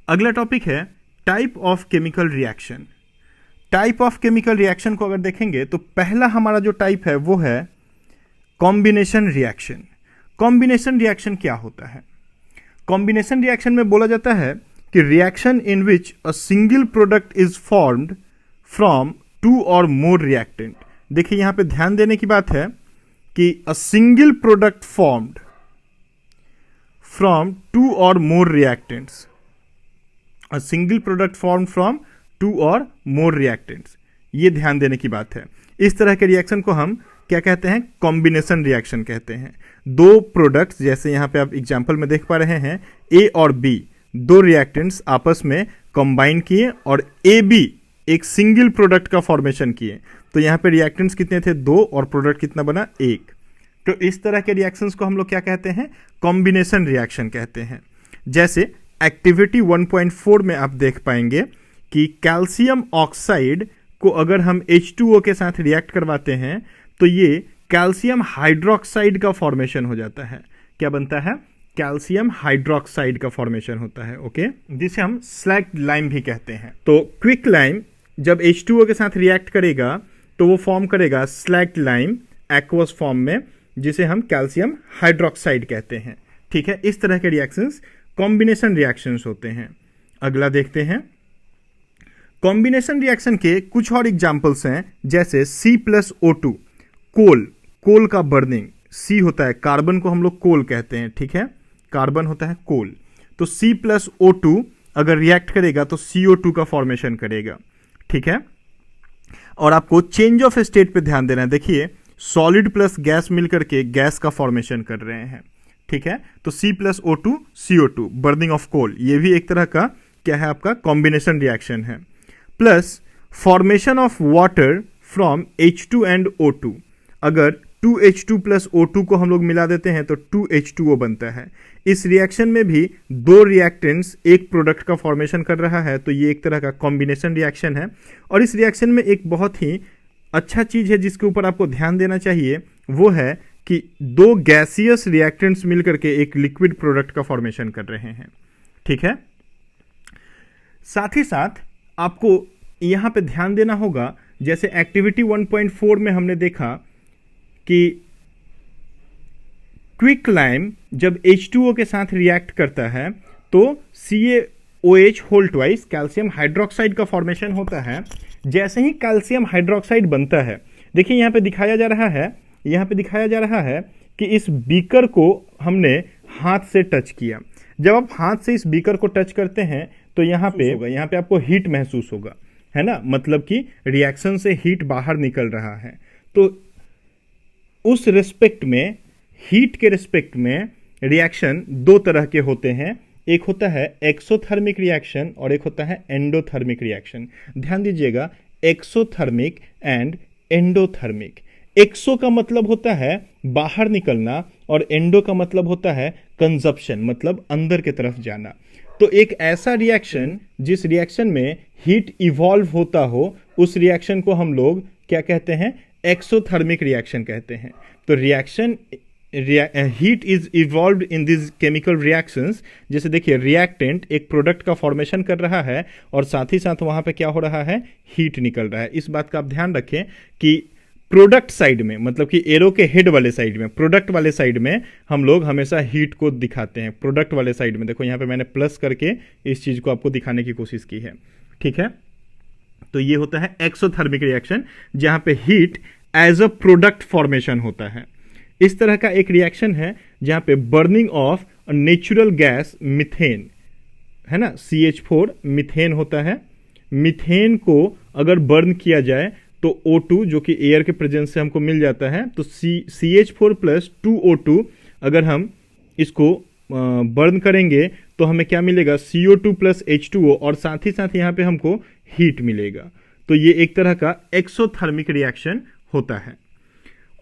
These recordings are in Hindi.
अगला टॉपिक है type of chemical reaction. Type of chemical reaction को अगर देखेंगे तो पहला हमारा जो टाइप है वो है कॉम्बिनेशन रिएक्शन। कॉम्बिनेशन रिएक्शन क्या होता है? कॉम्बिनेशन रिएक्शन में बोला जाता है कि reaction in which a single product is formed from two और मोर रिएक्टेंट। देखिए यहां पे ध्यान देने की बात है कि a single product formed from two और more reactants, a single product form from two और मोर रिएक्टेंट्स, ये ध्यान देने की बात है। इस तरह के रिएक्शन को हम क्या कहते हैं? कॉम्बिनेशन रिएक्शन कहते हैं। दो प्रोडक्ट्स, जैसे यहां पे आप एग्जांपल में देख पा रहे हैं, ए और बी दो रिएक्टेंट्स आपस में कंबाइन किए और ए बी एक सिंगल प्रोडक्ट का फॉर्मेशन किए। तो यहां पे रिएक्टेंट्स कितने थे? दो, और प्रोडक्ट कितना बना? एक। तो इस तरह के रिएक्शंस को हम लोग क्या कहते हैं? कॉम्बिनेशन रिएक्शन कहते हैं। जैसे एक्टिविटी 1.4 में आप देख पाएंगे कि कैल्शियम ऑक्साइड को अगर हम H2O के साथ रिएक्ट करवाते हैं तो ये कैल्शियम हाइड्रोक्साइड का फॉर्मेशन हो जाता है। क्या बनता है? कैल्शियम हाइड्रोक्साइड का फॉर्मेशन होता है। ओके, जिसे हम स्लैग्ड लाइम भी कहते हैं। तो क्विक लाइम जब H2O के साथ रिएक्ट करेगा तो वो फॉर्म करेगा स्लैग्ड लाइम एक्वस फॉर्म में, जिसे हम कैल्शियम हाइड्रोक्साइड कहते हैं। ठीक है, इस तरह के रिएक्शंस कॉम्बिनेशन रिएक्शंस होते हैं। अगला देखते हैं। कॉम्बिनेशन रिएक्शन के कुछ और एग्जांपल्स हैं, जैसे C+O2 कोल का बर्निंग। C होता है कार्बन को हम लोग कोल कहते हैं। ठीक है, कार्बन होता है कोल। तो C+O2 अगर रिएक्ट करेगा तो CO2 का फॉर्मेशन करेगा। ठीक है, और आपको चेंज ऑफ स्टेट पे ध्यान देना है। देखिए सॉलिड प्लस गैस मिलकर के गैस का फॉर्मेशन कर रहे हैं। ठीक है, तो C+O2 CO2 burning of coal, ये भी एक तरह का क्या है? आपका कॉम्बिनेशन रिएक्शन है। Plus formation of water from H2 and O2। अगर 2H2 प्लस O2 को हम लोग मिला देते हैं तो 2H2O बनता है। इस रिएक्शन में भी दो रिएक्टेंट्स एक प्रोडक्ट का फॉर्मेशन कर रहा है, तो ये एक तरह का कॉम्बिनेशन रिएक्शन है। और इस रिएक्शन में एक बहुत ही अच्छा चीज है जिसके ऊपर आपको ध्यान देना चाहिए, वो है कि दो गैसियस रिएक्टेंट्स मिलकर के एक लिक्विड प्रोडक्ट का फॉर्मेशन कर रहे हैं। ठीक है, साथ ही साथ आपको यहां पे ध्यान देना होगा, जैसे एक्टिविटी 1.4 में हमने देखा कि क्विक लाइम जब H2O के साथ रिएक्ट करता है तो CaOH whole twice calcium hydroxide का फॉर्मेशन होता है। जैसे ही कैल्शियम हाइड्रोक्साइड बनता है, देखिए यहां पे दिखाया जा रहा है कि इस बीकर को हमने हाथ से टच किया। जब आप हाथ से इस बीकर को टच करते हैं तो यहाँ पे आपको हीट महसूस होगा, है ना? मतलब कि रिएक्शन से हीट बाहर निकल रहा है। तो उस रिस्पेक्ट में, हीट के रिस्पेक्ट में रिएक्शन दो तरह के होते हैं। एक होता है एक्सोथर्मिक रिएक्शन और एक होता है एंडोथर्मिक रिएक्शन। ध्यान दीजिएगा, एक्सोथर्मिक एंड एंडोथर्मिक। एक्सो का मतलब होता है बाहर निकलना और एंडो का मतलब होता है कंजप्शन, मतलब अंदर की तरफ जाना। तो एक ऐसा रिएक्शन जिस रिएक्शन में हीट इवॉल्व होता हो, उस रिएक्शन को हम लोग क्या कहते हैं? एक्सोथर्मिक रिएक्शन कहते हैं। तो reaction heat is evolved in this chemical reactions. जैसे देखिए रिएक्टेंट एक प्रोडक्ट का फॉर्मेशन कर रहा है और साथ ही साथ वहां पे क्या हो रहा है? हीट निकल रहा है। इस बात का आप ध्यान रखें कि प्रोडक्ट साइड में, मतलब कि एरो के हेड वाले साइड में, प्रोडक्ट वाले साइड में हम लोग हमेशा हीट को दिखाते हैं। प्रोडक्ट वाले साइड में देखो, यहाँ पे मैंने प्लस करके इस चीज को आपको दिखाने की कोशिश की है। ठीक है, तो ये होता है एक्सोथर्मिक रिएक्शन, जहां पे heat as a product formation होता है। इस तरह का एक रिएक्शन है जहां पे burning of natural gas methane, है ना? CH4 मिथेन होता है। मिथेन को अगर बर्न किया जाए तो O2 जो कि एयर के प्रेजेंस से हमको मिल जाता है, तो CH4 प्लस 2O2 अगर हम इसको बर्न करेंगे तो हमें क्या मिलेगा? CO2 प्लस H2O, और साथ ही साथ यहाँ पे हमको हीट मिलेगा। तो ये एक तरह का एक्सोथर्मिक रिएक्शन होता है।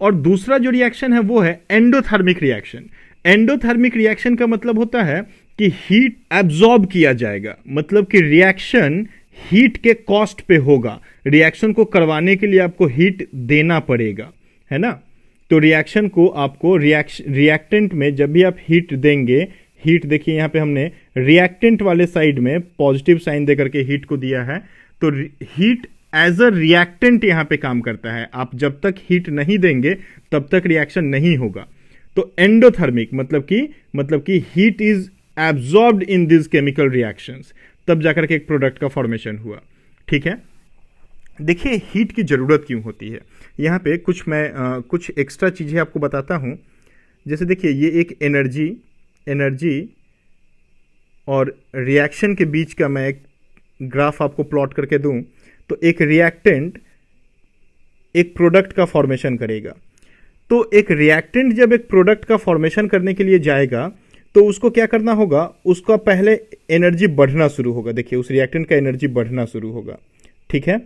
और दूसरा जो रिएक्शन है वो है एंडोथर्मिक रिएक्शन। एंडोथर्मिक रिएक्शन का मतलब होता है कि हीट एब्जॉर्ब किया जाएगा, मतलब कि रिएक्शन हीट के कॉस्ट पे होगा। रिएक्शन को करवाने के लिए आपको हीट देना पड़ेगा, है ना? तो रिएक्शन को आपको रिएक्टेंट में जब भी आप हीट देंगे, हीट देखिए यहाँ पे हमने रिएक्टेंट वाले साइड में पॉजिटिव साइन दे करके हीट को दिया है, तो हीट एज अ रिएक्टेंट यहाँ पे काम करता है। आप जब तक हीट नहीं देंगे तब तक रिएक्शन नहीं होगा। तो एंडोथर्मिक मतलब कि heat is absorbed in this chemical reactions, तब जाकर के एक प्रोडक्ट का फॉर्मेशन हुआ। ठीक है, देखिए हीट की जरूरत क्यों होती है। यहाँ पे कुछ एक्स्ट्रा चीजें आपको बताता हूं। जैसे देखिए ये एक एनर्जी और रिएक्शन के बीच का मैं एक ग्राफ आपको प्लॉट करके दूं, तो एक रिएक्टेंट एक प्रोडक्ट का फॉर्मेशन करेगा। तो एक रिएक्टेंट जब एक प्रोडक्ट का फॉर्मेशन करने के लिए जाएगा तो उसको क्या करना होगा, उसका पहले एनर्जी बढ़ना शुरू होगा। देखिए उस रिएक्टेंट का एनर्जी बढ़ना शुरू होगा। ठीक है,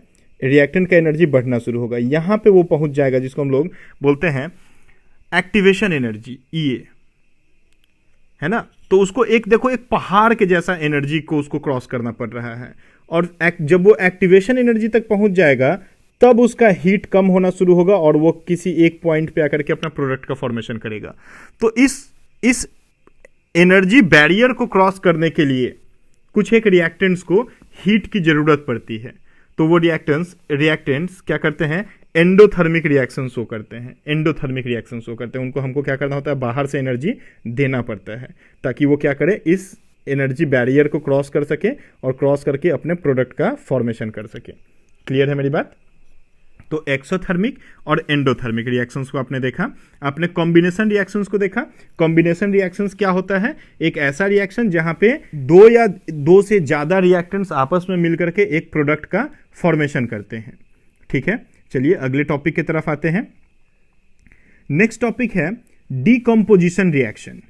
रिएक्टेंट का एनर्जी बढ़ना शुरू होगा, यहां पे वो पहुंच जाएगा जिसको हम लोग बोलते हैं एक्टिवेशन एनर्जी, ईए, है ना। तो उसको एक देखो एक पहाड़ के जैसा एनर्जी को उसको क्रॉस करना पड़ रहा है, और जब वो एक्टिवेशन एनर्जी तक पहुंच जाएगा तब उसका हीट कम होना शुरू होगा और वो किसी एक पॉइंट पे आकर के अपना प्रोडक्ट का फॉर्मेशन करेगा। तो इस एनर्जी बैरियर को क्रॉस करने के लिए कुछ एक रिएक्टेंट्स को हीट की जरूरत पड़ती है। तो वो रिएक्टेंट्स क्या करते हैं, एंडोथर्मिक रिएक्शन शो करते हैं। उनको हमको क्या करना होता है, बाहर से एनर्जी देना पड़ता है ताकि वो क्या करे, इस एनर्जी बैरियर को क्रॉस कर सके और क्रॉस करके अपने प्रोडक्ट का फॉर्मेशन कर सके। क्लियर है मेरी बात। तो एक्सोथर्मिक और एंडोथर्मिक रिएक्शंस को आपने देखा। आपने कॉम्बिनेशन रिएक्शंस को देखा। कॉम्बिनेशन रिएक्शंस क्या होता है, एक ऐसा रिएक्शन जहां पे दो से ज्यादा रिएक्टेंट्स आपस में मिलकर के एक प्रोडक्ट का फॉर्मेशन करते हैं। ठीक है, चलिए अगले टॉपिक की तरफ आते हैं। नेक्स्ट टॉपिक है डीकंपोजिशन रिएक्शन।